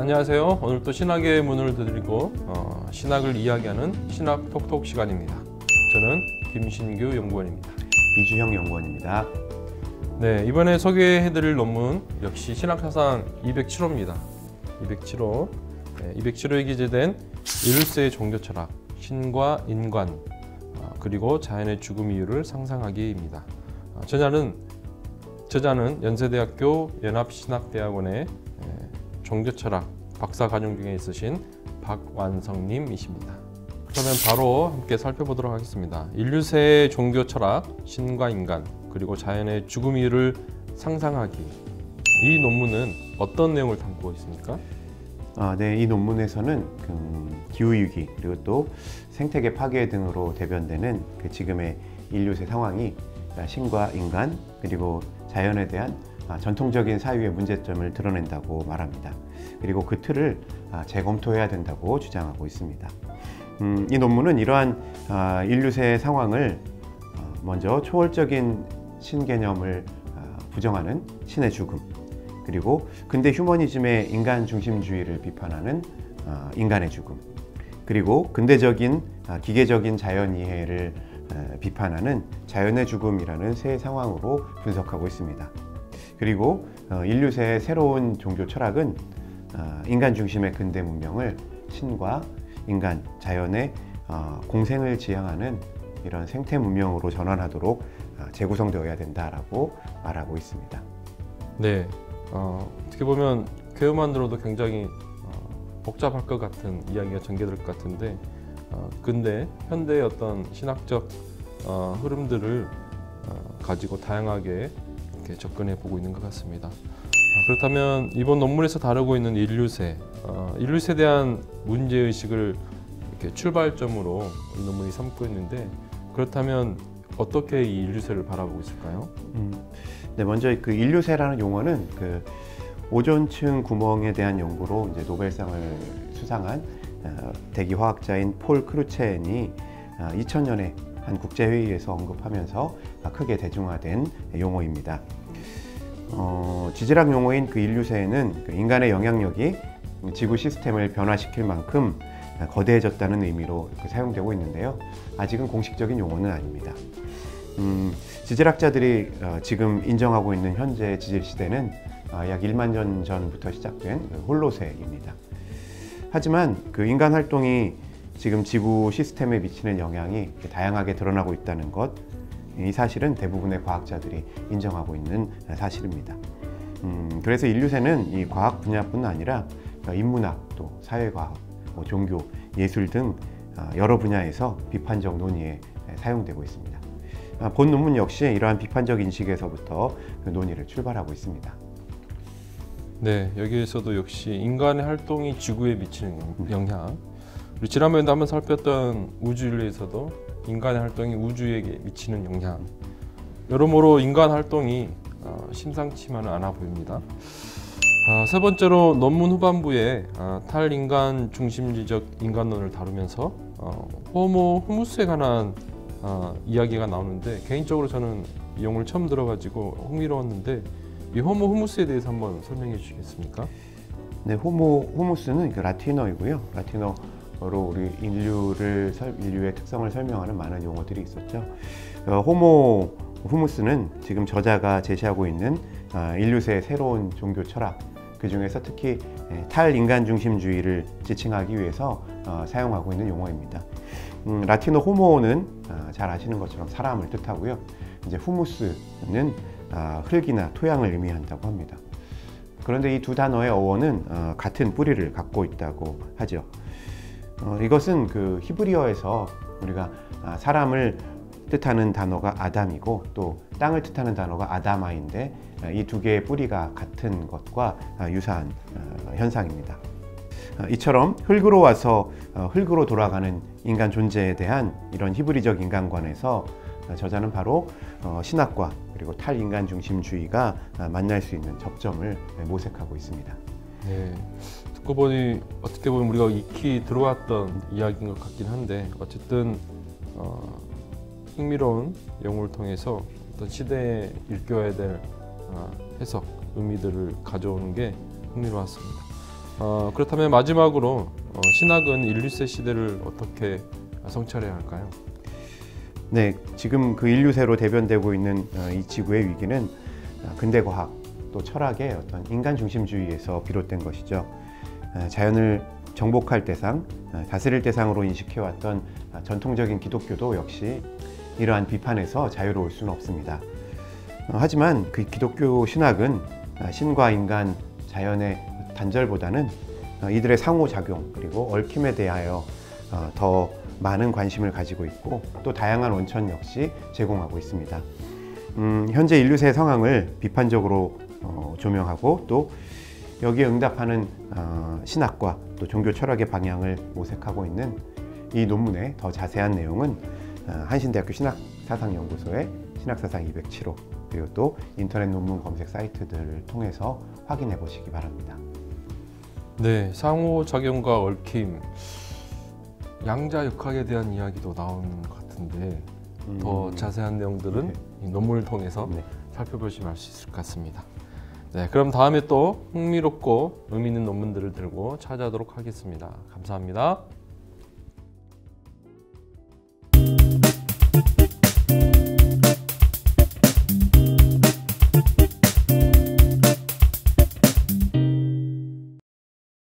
안녕하세요. 오늘 또 신학의 문을 두드리고 신학을 이야기하는 신학 톡톡 시간입니다. 저는 김신규 연구원입니다. 이주형 연구원입니다. 네, 이번에 소개해드릴 논문 역시 신학사상 207호입니다. 207호. 207호에 기재된 인류세의 종교철학, 신과 인간, 그리고 자연의 죽음 이유를 상상하기입니다. 저자는 연세대학교 연합신학대학원의 종교철학 박사과정 중에 있으신 박완성님이십니다. 그러면 바로 함께 살펴보도록 하겠습니다. 인류세의 종교철학, 신과 인간, 그리고 자연의 죽음 이유를 상상하기. 이 논문은 어떤 내용을 담고 있습니까? 네, 이 논문에서는 기후위기 그리고 또 생태계 파괴 등으로 대변되는 지금의 인류세 상황이 신과 인간 그리고 자연에 대한 전통적인 사유의 문제점을 드러낸다고 말합니다. 그리고 그 틀을 재검토해야 된다고 주장하고 있습니다. 이 논문은 이러한 인류세 상황을 먼저 초월적인 신 개념을 부정하는 신의 죽음, 그리고 근대 휴머니즘의 인간 중심주의를 비판하는 인간의 죽음, 그리고 근대적인 기계적인 자연 이해를 비판하는 자연의 죽음이라는 세 상황으로 분석하고 있습니다. 그리고 인류세의 새로운 종교 철학은 인간 중심의 근대 문명을 신과 인간, 자연의 공생을 지향하는 이런 생태 문명으로 전환하도록 재구성되어야 된다라고 말하고 있습니다. 네, 어떻게 보면 교회만 들어도 굉장히 복잡할 것 같은 이야기가 전개될 것 같은데 근데 현대의 어떤 신학적 흐름들을 가지고 다양하게 이렇게 접근해 보고 있는 것 같습니다. 그렇다면 이번 논문에서 다루고 있는 인류세에 대한 문제의식을 이렇게 출발점으로 이 논문이 삼고 있는데, 그렇다면 어떻게 이 인류세를 바라보고 있을까요? 네, 먼저 그 인류세라는 용어는 오존층 구멍에 대한 연구로 이제 노벨상을 수상한 대기화학자인 폴 크루첸이 2000년에 한 국제회의에서 언급하면서 크게 대중화된 용어입니다. 지질학 용어인 그 인류세에는 인간의 영향력이 지구 시스템을 변화시킬 만큼 거대해졌다는 의미로 사용되고 있는데요. 아직은 공식적인 용어는 아닙니다. 지질학자들이 지금 인정하고 있는 현재 지질 시대는 약 1만 년 전부터 시작된 홀로세입니다. 하지만 인간 활동이 지금 지구 시스템에 미치는 영향이 다양하게 드러나고 있다는 것, 이 사실은 대부분의 과학자들이 인정하고 있는 사실입니다. 그래서 인류세는 이 과학 분야뿐 아니라 인문학, 또 사회과학, 종교, 예술 등 여러 분야에서 비판적 논의에 사용되고 있습니다. 본 논문 역시 이러한 비판적 인식에서부터 논의를 출발하고 있습니다. 네, 여기에서도 역시 인간의 활동이 지구에 미치는 영향, 우리 지난번에도 한번 살폈던 우주인류에서도 인간의 활동이 우주에게 미치는 영향, 여러모로 인간 활동이 심상치만은 않아 보입니다. 세 번째로 논문 후반부에 탈인간 중심주의적 인간론을 다루면서 호모 후무스에 관한 이야기가 나오는데, 개인적으로 저는 이 용어를 처음 들어가지고 흥미로웠는데, 이 호모 후무스에 대해서 한번 설명해 주시겠습니까? 네, 호모 후무스는 라틴어이고요. 라틴어로 우리 인류의 특성을 설명하는 많은 용어들이 있었죠. 호모 후무스는 지금 저자가 제시하고 있는 인류세의 새로운 종교 철학, 그 중에서 특히 탈인간 중심주의를 지칭하기 위해서 사용하고 있는 용어입니다. 라틴어 호모는 잘 아시는 것처럼 사람을 뜻하고요. 이제 후무스는 흙이나 토양을 의미한다고 합니다. 그런데 이 두 단어의 어원은 같은 뿌리를 갖고 있다고 하죠. 이것은 히브리어에서 우리가 사람을 뜻하는 단어가 아담이고 또 땅을 뜻하는 단어가 아다마인데, 이 두 개의 뿌리가 같은 것과 유사한 현상입니다. 이처럼 흙으로 와서 흙으로 돌아가는 인간 존재에 대한 이런 히브리적 인간관에서 저자는 바로 신학과 그리고 탈인간 중심주의가 만날 수 있는 접점을 모색하고 있습니다. 네, 듣고 보니 어떻게 보면 우리가 익히 들어왔던 이야기인 것 같긴 한데, 어쨌든 흥미로운 용어를 통해서 어떤 시대에 읽혀야 될 해석, 의미들을 가져오는 게 흥미로웠습니다. 그렇다면 마지막으로 신학은 인류세 시대를 어떻게 성찰해야 할까요? 네, 지금 그 인류세로 대변되고 있는 이 지구의 위기는 근대 과학 또 철학의 어떤 인간 중심주의에서 비롯된 것이죠. 자연을 정복할 대상, 다스릴 대상으로 인식해왔던 전통적인 기독교도 역시 이러한 비판에서 자유로울 수는 없습니다. 하지만 그 기독교 신학은 신과 인간, 자연의 단절보다는 이들의 상호작용 그리고 얽힘에 대하여 더 많은 관심을 가지고 있고 또 다양한 원천 역시 제공하고 있습니다. 현재 인류세 상황을 비판적으로 조명하고 또 여기에 응답하는 신학과 또 종교 철학의 방향을 모색하고 있는 이 논문의 더 자세한 내용은 한신대학교 신학사상연구소의 신학사상 207호 그리고 또 인터넷 논문 검색 사이트들을 통해서 확인해 보시기 바랍니다. 네, 상호작용과 얽힘, 양자역학에 대한 이야기도 나오는 것 같은데 더 자세한 내용들은 이 논문을 통해서 살펴보시면 알 수 있을 것 같습니다. 네, 그럼 다음에 또 흥미롭고 의미 있는 논문들을 들고 찾아오도록 하겠습니다. 감사합니다.